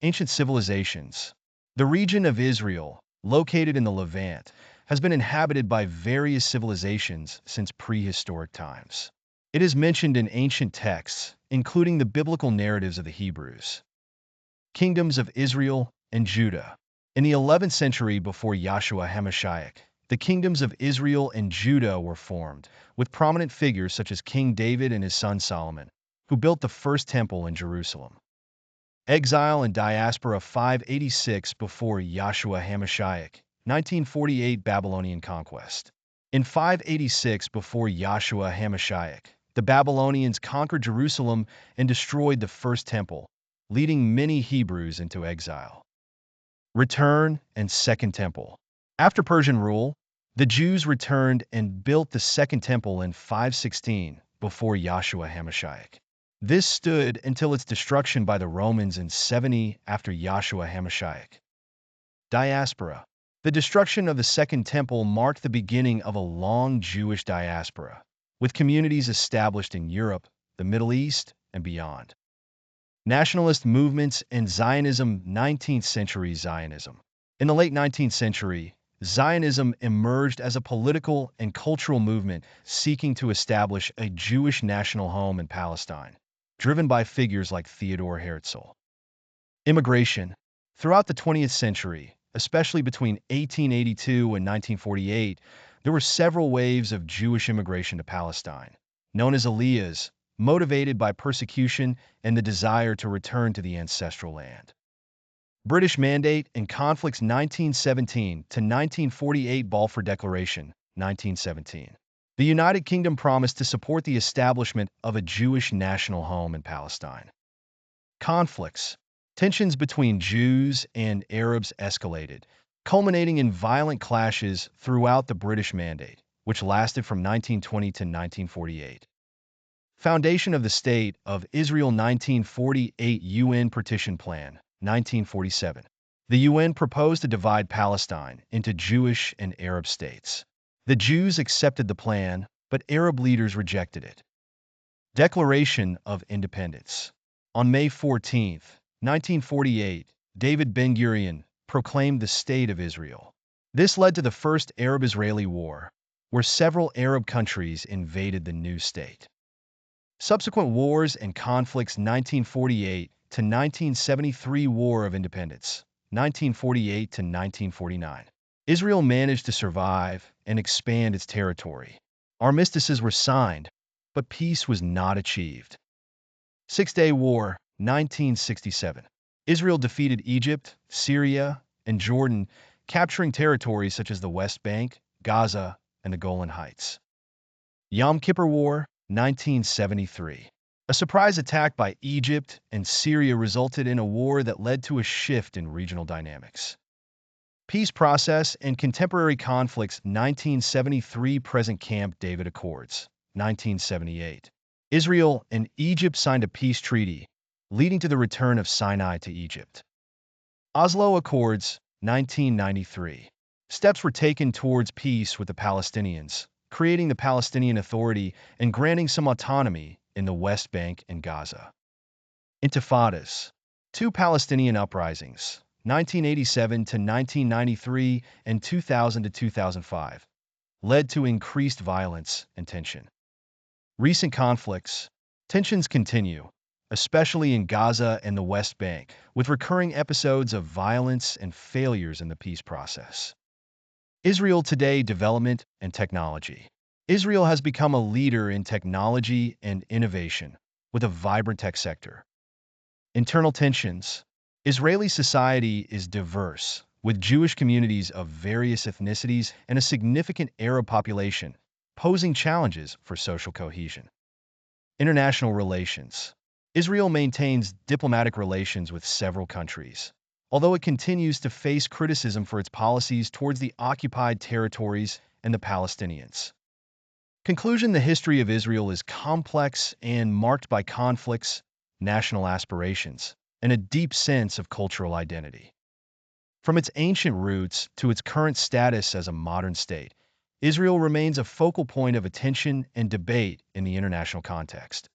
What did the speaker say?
Ancient civilizations. The region of Israel, located in the Levant, has been inhabited by various civilizations since prehistoric times. It is mentioned in ancient texts, including the biblical narratives of the Hebrews. Kingdoms of Israel and Judah. In the 11th century before Yahshua HaMashiach, the kingdoms of Israel and Judah were formed, with prominent figures such as King David and his son Solomon, who built the first temple in Jerusalem. Exile and diaspora 586 before Yahshua HaMashiach, 1948 Babylonian conquest. In 586 before Yahshua HaMashiach, the Babylonians conquered Jerusalem and destroyed the first temple, leading many Hebrews into exile. Return and Second Temple. After Persian rule, the Jews returned and built the Second Temple in 516 before Yahshua HaMashiach. This stood until its destruction by the Romans in 70 after Yahshua HaMashiach. Diaspora. The destruction of the Second Temple marked the beginning of a long Jewish diaspora, with communities established in Europe, the Middle East, and beyond. Nationalist movements and Zionism. 19th century Zionism. In the late 19th century, Zionism emerged as a political and cultural movement seeking to establish a Jewish national home in Palestine, driven by figures like Theodor Herzl. Immigration. Throughout the 20th century, especially between 1882 and 1948, there were several waves of Jewish immigration to Palestine, known as aliyahs, motivated by persecution and the desire to return to the ancestral land. British Mandate and Conflicts. 1917 to 1948 Balfour Declaration, 1917. The United Kingdom promised to support the establishment of a Jewish national home in Palestine. Conflicts. Tensions between Jews and Arabs escalated, culminating in violent clashes throughout the British Mandate, which lasted from 1920 to 1948. Foundation of the State of Israel. 1948 UN Partition Plan, 1947. The UN proposed to divide Palestine into Jewish and Arab states. The Jews accepted the plan, but Arab leaders rejected it. Declaration of Independence. On May 14, 1948, David Ben-Gurion proclaimed the State of Israel. This led to the First Arab-Israeli War, where several Arab countries invaded the new state. Subsequent wars and conflicts. 1948 to 1973 War of Independence, 1948 to 1949. Israel managed to survive and expand its territory. Armistices were signed, but peace was not achieved. Six-Day War, 1967. Israel defeated Egypt, Syria, and Jordan, capturing territories such as the West Bank, Gaza, and the Golan Heights. Yom Kippur War, 1973. A surprise attack by Egypt and Syria resulted in a war that led to a shift in regional dynamics. Peace process and contemporary conflicts. 1973 Present Camp David Accords, 1978. Israel and Egypt signed a peace treaty, leading to the return of Sinai to Egypt. Oslo Accords, 1993. Steps were taken towards peace with the Palestinians, creating the Palestinian Authority and granting some autonomy in the West Bank and Gaza. Intifadas. Two Palestinian uprisings, 1987 to 1993 and 2000 to 2005, led to increased violence and tension. Recent conflicts. Tensions continue, especially in Gaza and the West Bank, with recurring episodes of violence and failures in the peace process. Israel today. Development and technology. Israel has become a leader in technology and innovation, with a vibrant tech sector. Internal tensions. Israeli society is diverse, with Jewish communities of various ethnicities and a significant Arab population, posing challenges for social cohesion. International relations. Israel maintains diplomatic relations with several countries, although it continues to face criticism for its policies towards the occupied territories and the Palestinians. Conclusion. The history of Israel is complex and marked by conflicts, national aspirations, and a deep sense of cultural identity. From its ancient roots to its current status as a modern state, Israel remains a focal point of attention and debate in the international context.